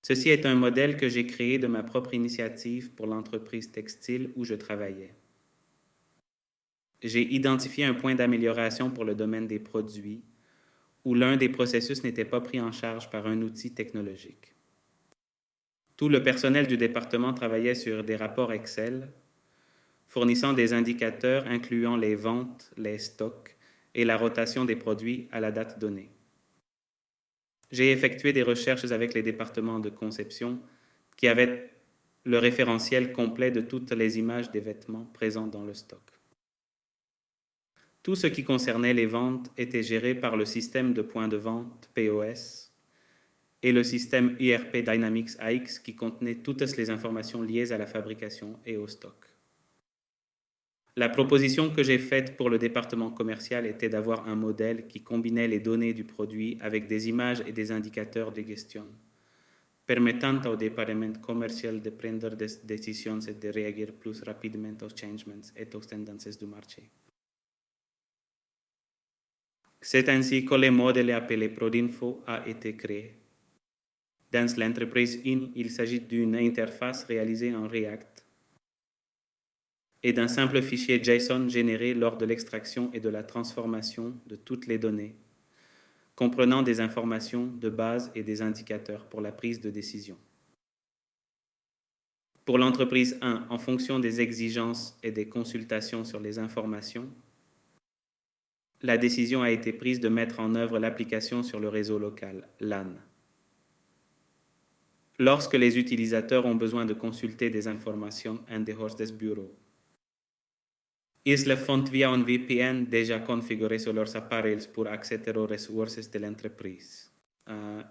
Ceci est un modèle que j'ai créé de ma propre initiative pour l'entreprise textile où je travaillais. J'ai identifié un point d'amélioration pour le domaine des produits où l'un des processus n'était pas pris en charge par un outil technologique. Tout le personnel du département travaillait sur des rapports Excel, fournissant des indicateurs incluant les ventes, les stocks et la rotation des produits à la date donnée. J'ai effectué des recherches avec les départements de conception qui avaient le référentiel complet de toutes les images des vêtements présents dans le stock. Tout ce qui concernait les ventes était géré par le système de points de vente POS et le système ERP Dynamics AX qui contenait toutes les informations liées à la fabrication et au stock. La proposition que j'ai faite pour le département commercial était d'avoir un modèle qui combinait les données du produit avec des images et des indicateurs de gestion, permettant au département commercial de prendre des décisions et de réagir plus rapidement aux changements et aux tendances du marché. C'est ainsi que le modèle appelé Prodinfo a été créé. Dans l'entreprise 1, il s'agit d'une interface réalisée en React et d'un simple fichier JSON généré lors de l'extraction et de la transformation de toutes les données, comprenant des informations de base et des indicateurs pour la prise de décision. Pour l'entreprise 1, en fonction des exigences et des consultations sur les informations, la décision a été prise de mettre en œuvre l'application sur le réseau local, LAN. Lorsque les utilisateurs ont besoin de consulter des informations en dehors des bureaux, ils le font via un VPN déjà configuré sur leurs appareils pour accéder aux ressources de l'entreprise.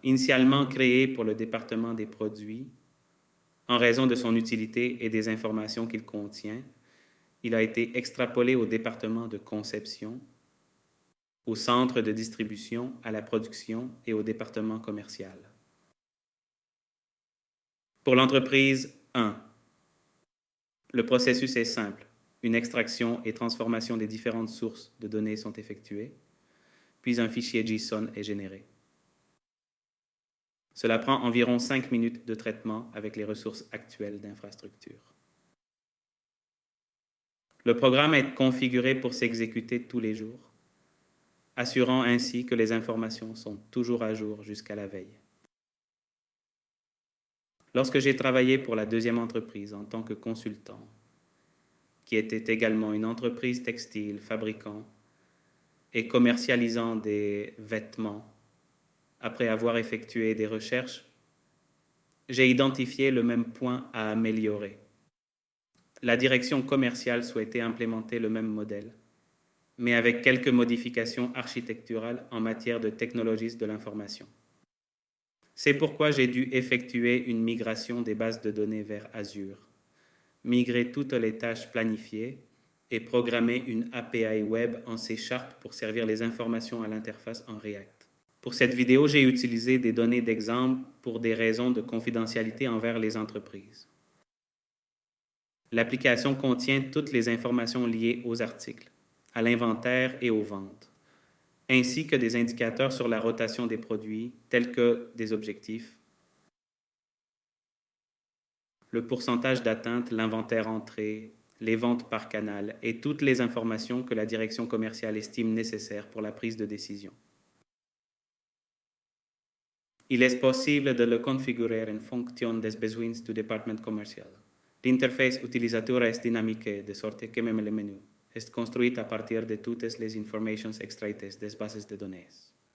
Initialement créé pour le département des produits, en raison de son utilité et des informations qu'il contient, il a été extrapolé au département de conception, au centre de distribution, à la production et au département commercial. Pour l'entreprise 1, le processus est simple. Une extraction et transformation des différentes sources de données sont effectuées, puis un fichier JSON est généré. Cela prend environ 5 minutes de traitement avec les ressources actuelles d'infrastructure. Le programme est configuré pour s'exécuter tous les jours, assurant ainsi que les informations sont toujours à jour jusqu'à la veille. Lorsque j'ai travaillé pour la deuxième entreprise en tant que consultant, qui était également une entreprise textile fabriquant et commercialisant des vêtements, après avoir effectué des recherches, j'ai identifié le même point à améliorer. La direction commerciale souhaitait implémenter le même modèle, mais avec quelques modifications architecturales en matière de technologies de l'information. C'est pourquoi j'ai dû effectuer une migration des bases de données vers Azure, migrer toutes les tâches planifiées et programmer une API web en C# pour servir les informations à l'interface en React. Pour cette vidéo, j'ai utilisé des données d'exemple pour des raisons de confidentialité envers les entreprises. L'application contient toutes les informations liées aux articles, à l'inventaire et aux ventes, ainsi que des indicateurs sur la rotation des produits, tels que des objectifs, le pourcentage d'atteinte, l'inventaire entré, les ventes par canal et toutes les informations que la direction commerciale estime nécessaires pour la prise de décision. Il est possible de le configurer en fonction des besoins du département commercial. L'interface utilisateur est dynamique de sorte que même le menu est construit à partir de toutes les informations extraites des bases de données.